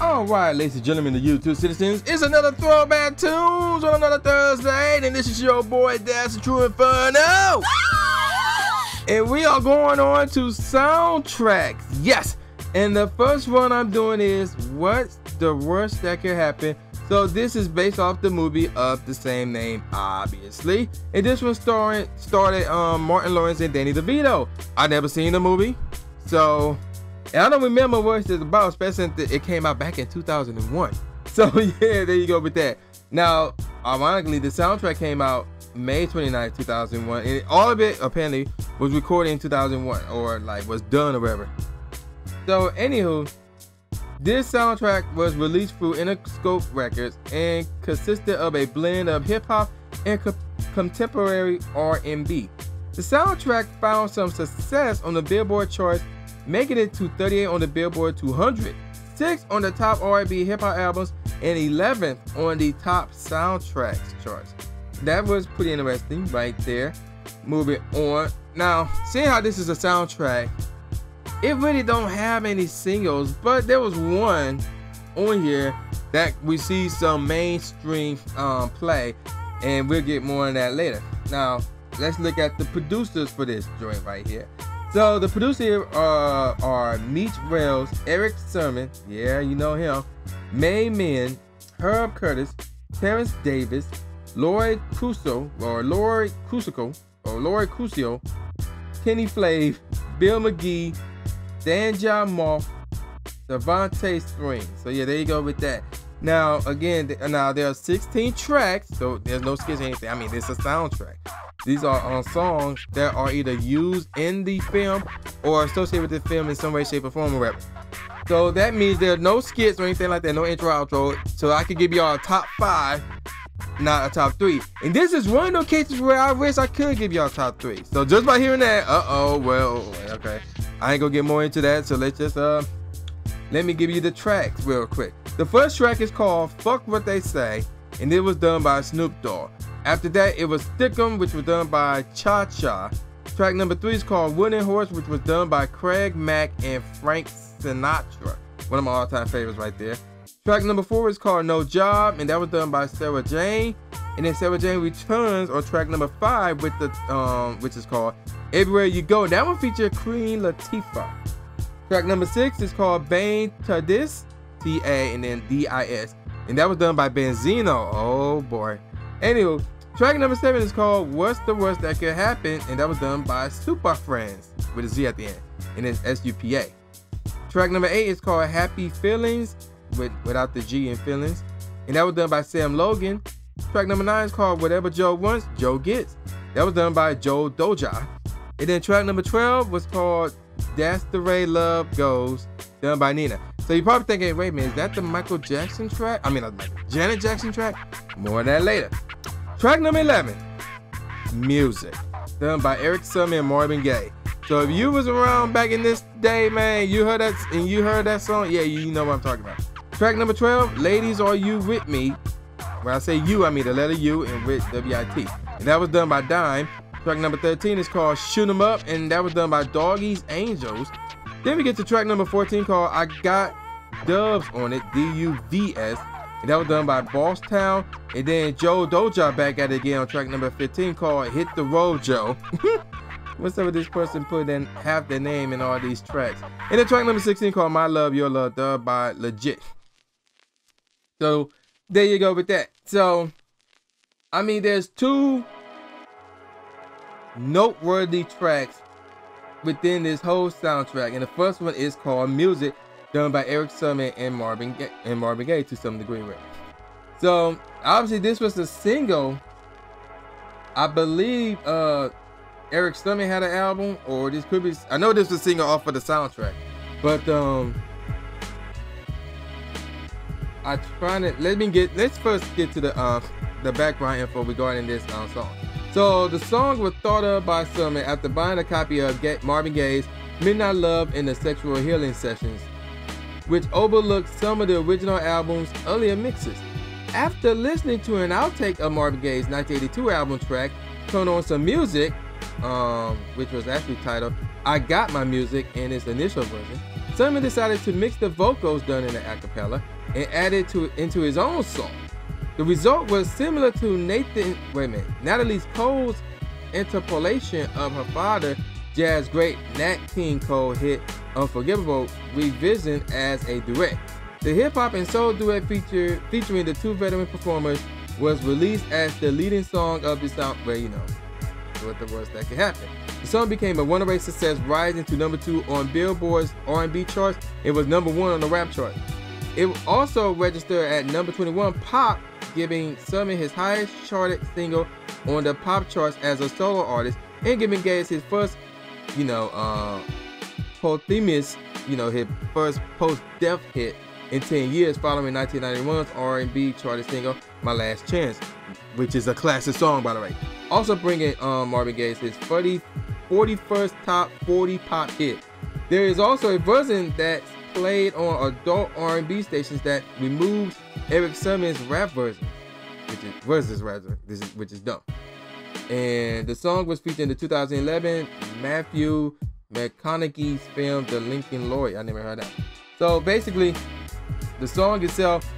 Alright, ladies and gentlemen, the YouTube citizens, it's another Throwback Tunes on another Thursday, and this is your boy, That's the True Inferno! And we are going on to soundtracks, yes! And the first one I'm doing is, what's the worst that could happen? So this is based off the movie of the same name, obviously. And this one started Martin Lawrence and Danny DeVito. I never seen the movie, so... And I don't remember what it's about, especially since it came out back in 2001. So yeah, there you go with that. Now, ironically, the soundtrack came out May 29, 2001. And all of it, apparently, was recorded in 2001. Or, like, was done or whatever. So, anywho, this soundtrack was released through Interscope Records and consisted of a blend of hip-hop and contemporary R&B. The soundtrack found some success on the Billboard charts, making it to 38 on the Billboard 200, 6 on the top R&B hip-hop albums, and 11th on the top soundtracks charts. That was pretty interesting right there. Moving on. Now, seeing how this is a soundtrack, it really don't have any singles, but there was one on here that we see some mainstream play, and we'll get more on that later. Now, let's look at the producers for this joint right here. So the producers are Meech Wells, Eric Sermon, yeah, you know him, May Min, Herb Curtis, Terrence Davis, Lori Cusio, Kenny Flav, Bill McGee, Danja Moff, Devontae Spring. So yeah, there you go with that. Now again, there are 16 tracks, so there's no skits or anything. I mean, it's a soundtrack. These are songs that are either used in the film or associated with the film in some way, shape, or form, or whatever. So that means there are no skits or anything like that, no intro, outro. So I could give y'all a top 5, not a top 3. And this is one of those cases where I wish I could give y'all top 3. So just by hearing that, well, okay. I ain't gonna get more into that, so let's just, let me give you the tracks real quick. The first track is called Fuck What They Say, and it was done by Snoop Dogg. After that, it was Stickum, which was done by Cha Cha. Track number 3 is called Wooden Horse, which was done by Craig Mack and Frank Sinatra. One of my all-time favorites right there. Track number 4 is called No Job, and that was done by Sarah Jane. And then Sarah Jane returns on track number 5 with the which is called Everywhere You Go. That one featured Queen Latifah. Track number 6 is called Bane to This, T-A and then D-I-S. And that was done by Benzino. Oh boy. Anywho, track number 7 is called What's the Worst That Could Happen, and that was done by Super Friends with a Z at the end, and it's S-U-P-A. Track number 8 is called Happy Feelings without the G in feelings, and that was done by Sam Logan. Track number 9 is called Whatever Joe Wants, Joe Gets. That was done by Joe Doja. And then track number 12 was called That's the Way Love Goes, done by Nina. So you're probably thinking, wait a minute, is that the Michael Jackson track? I mean, Janet Jackson track? More on that later. Track number 11, Music, done by Eric Sermon and Marvin Gaye. So if you was around back in this day, man, you heard that song, yeah, you know what I'm talking about. Track number 12, Ladies Are You With Me? When I say you, I mean the letter U and with W-I-T. And that was done by Dime. Track number 13 is called Shoot 'Em Up, and that was done by Doggy's Angels. Then we get to track number 14 called I Got Dubs on It, D-U-V-S. And that was done by Boss Town. And then Joe Doja back at it again on track number 15 called Hit the Road Joe. What's up with this person put in half their name in all these tracks? And then track number 16 called My Love, Your Love, done by Legit. So there you go with that. So, I mean, there's 2 noteworthy tracks within this whole soundtrack. And the first one is called Music, done by Eric Sermon and Marvin Gaye to some degree. So obviously this was a single. I believe Eric Sermon had an album, or this could be, I know this was a single off of the soundtrack, but let's first get to the background info regarding this song. So the song was thought of by Sermon after buying a copy of Marvin Gaye's Midnight Love in the Sexual Healing Sessions, which overlooked some of the original album's earlier mixes. After listening to an outtake of Marvin Gaye's 1982 album track, Turn On Some Music, which was actually titled I Got My Music in its initial version, Summer decided to mix the vocals done in the acapella and add it into his own song. The result was similar to Natalie Cole's interpolation of her father, jazz great Nat King Cole hit Unforgivable, revision as a duet. The hip-hop and soul duet featuring the two veteran performers was released as the leading song of the sound. Well, you know, what the worst that could happen. The song became a runaway success, rising to number 2 on Billboard's R&B charts. It was number 1 on the rap chart. It also registered at number 21 pop, giving Summer his highest charted single on the pop charts as a solo artist, and giving Gates his first, posthumous, his first post-death hit in 10 years, following 1991's R&B charted single "My Last Chance," which is a classic song, by the way. Also bringing Marvin Gaye his 41st top 40 pop hit. There is also a version that's played on adult R&B stations that removes Eric Sermon's rap version, which is dumb. And the song was featured in the 2011 Matthew McConaughey's film The Lincoln Lawyer. I never heard that. So basically, the song itself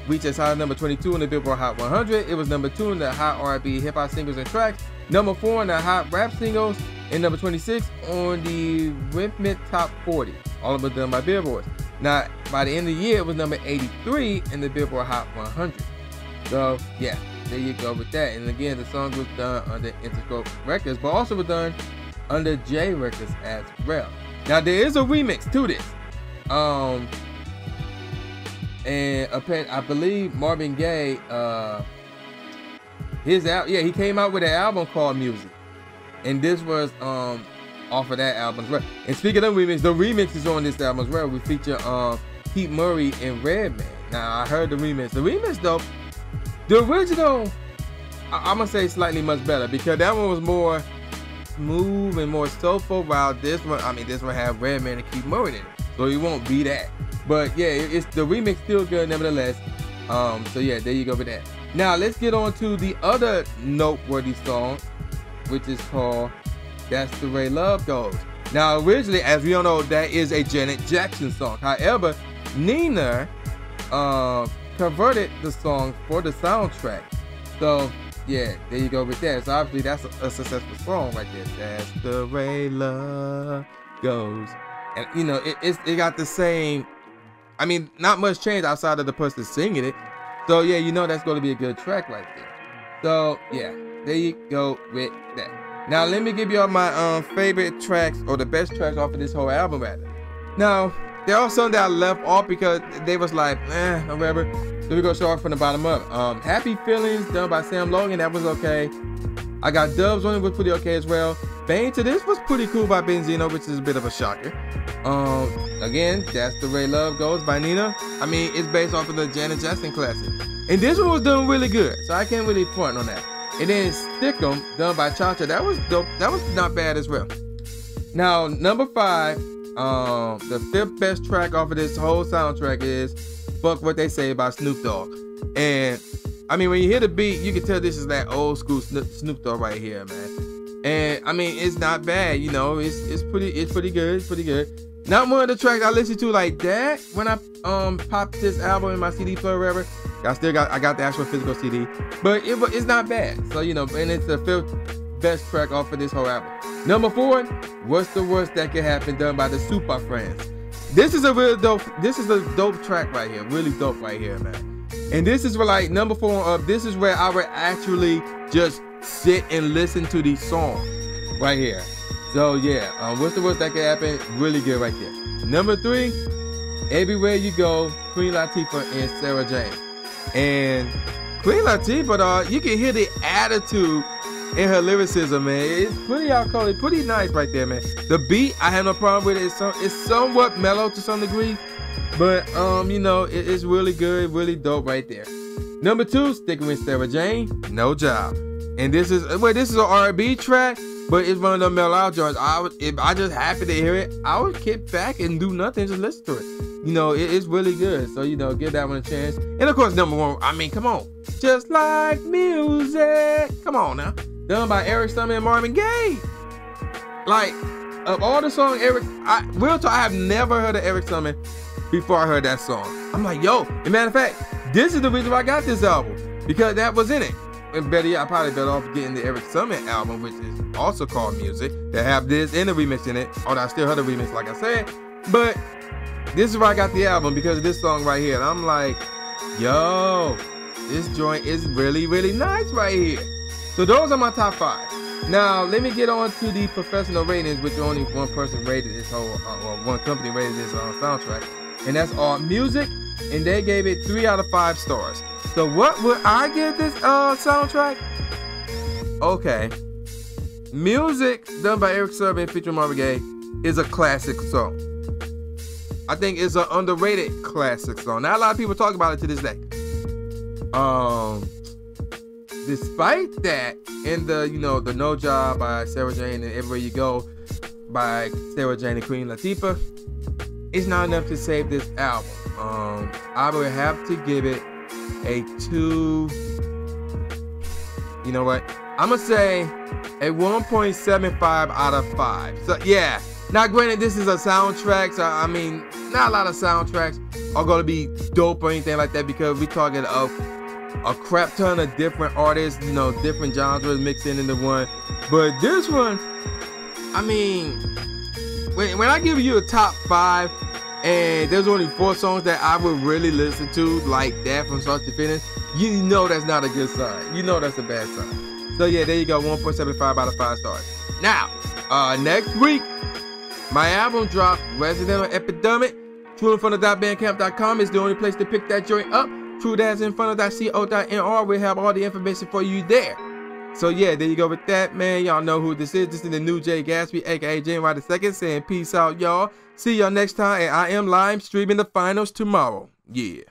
reached as high as number 22 on the Billboard Hot 100. It was number 2 in the Hot R&B Hip Hop Singles and Tracks, number 4 in the Hot Rap Singles, and number 26 on the Rhythmic Top 40. All of it done by Billboard. Now, by the end of the year, it was number 83 in the Billboard Hot 100. So, yeah, there you go with that. And again, the song was done under Interscope Records, but also was done under J Records as well. Now, there is a remix to this. And I believe Marvin Gaye, he came out with an album called Music, and this was off of that album as well. And speaking of remix, the remix is on this album as well. We feature Pete Murray and Redman. Now I heard the remix. The remix though, the original, I'm gonna say slightly much better, because that one was more smooth and more soulful. While this one had Redman and Pete Murray in it, so it won't be that. But yeah, it's the remix still good nevertheless. So yeah, there you go with that. Now let's get on to the other noteworthy song, which is called "That's the Way Love Goes." Now originally, as we all know, that is a Janet Jackson song. However, Nina converted the song for the soundtrack. So yeah, there you go with that. So obviously that's a successful song right there. That's the way love goes. And it got the same, not much change outside of the person singing it. So yeah, that's going to be a good track right there. So yeah, there you go with that. Now let me give y'all my favorite tracks, or the best tracks off of this whole album rather. Now, there are some that I left off because they was like, whatever. So we're going to start from the bottom up. Happy Feelings, done by Sam Logan, that was okay. I Got Dubs on it, was pretty okay as well. Bang to This was pretty cool by Benzino, which is a bit of a shocker. Again, That's the Way Love Goes by Nina. It's based off of the Janet Jackson classic. And this one was done really good, so I can't really front on that. And then Stick 'Em, done by Cha-Cha, that was dope. That was not bad as well. Now, number 5, the 5th best track off of this whole soundtrack is Fuck What They Say by Snoop Dogg. And when you hear the beat, you can tell this is that old school Snoop Dogg right here, man. And it's not bad, it's pretty good. It's pretty good. Not one of the tracks I listen to like that when I popped this album in my CD player or whatever. I got the actual physical CD, but it's not bad. So and it's the 5th best track off of this whole album. Number 4, What's the Worst That Could Happen, done by the Super Friends. This is a real dope. This is a dope track right here, really dope right here, man. And this is where number 4 up. This is where I would actually just sit and listen to these songs right here. So yeah, What's the Worst That Could Happen, really good right there. Number 3, Everywhere You Go, Queen Latifah and Sarah Jane. And Queen Latifah, you can hear the attitude in her lyricism, man. It's pretty alcoholic, pretty nice right there, man. The beat, I have no problem with it. It's somewhat mellow to some degree, but it's really good, really dope right there. Number 2, sticking with Sarah Jane, No Job. And this is an R&B track, but it's one of the mellow out joints. If I just happen to hear it, I would kick back and do nothing, just listen to it. It's really good. So give that one a chance. And of course, number 1, come on, Just Like Music. Come on now. Done by Eric Sermon and Marvin Gaye. of all the songs Eric, real talk, I have never heard of Eric Sermon before I heard that song. I'm like, yo, as a matter of fact, this is the reason why I got this album, because that was in it. And better yet, I probably better off getting the Eric Sermon album, which is also called Music, that have this and the remix in it. Although I still heard the remix, like I said. But this is where I got the album, because of this song right here. And I'm like, yo, this joint is really, really nice right here. So those are my top 5. Now, let me get on to the professional ratings, which only one person rated this whole, or one company rated this soundtrack. And that's All Music, and they gave it 3 out of 5 stars. So what would I give this soundtrack? Okay. Music, done by Eric Sermon featuring Marvin Gaye, is a classic song. I think it's an underrated classic song. Not a lot of people talk about it to this day. Despite that, in the, you know, the No Job by Sarah Jane and Everywhere You Go by Sarah Jane and Queen Latifah, it's not enough to save this album. I would have to give it a 2. You know what? I'm gonna say a 1.75 out of 5. So yeah. Now granted, this is a soundtrack, so I mean, not a lot of soundtracks are gonna be dope or anything like that, because we're talking of a crap ton of different artists, you know, different genres mixed into one. But this one, I mean, when I give you a top 5 and there's only 4 songs that I would really listen to like that from start to finish, you know that's not a good sign. You know that's a bad sign. So yeah, there you go, 1.75 out of 5 stars. Now, next week, my album drops, Resident Epidemic. TrueInferno.bandcamp.com is the only place to pick that joint up. True-Inferno.co.nr will have all the information for you there. So yeah, there you go with that, man. Y'all know who this is. This is the new Jay Gatsby, aka January the 2nd, saying peace out, y'all. See y'all next time, and I am live streaming the finals tomorrow. Yeah.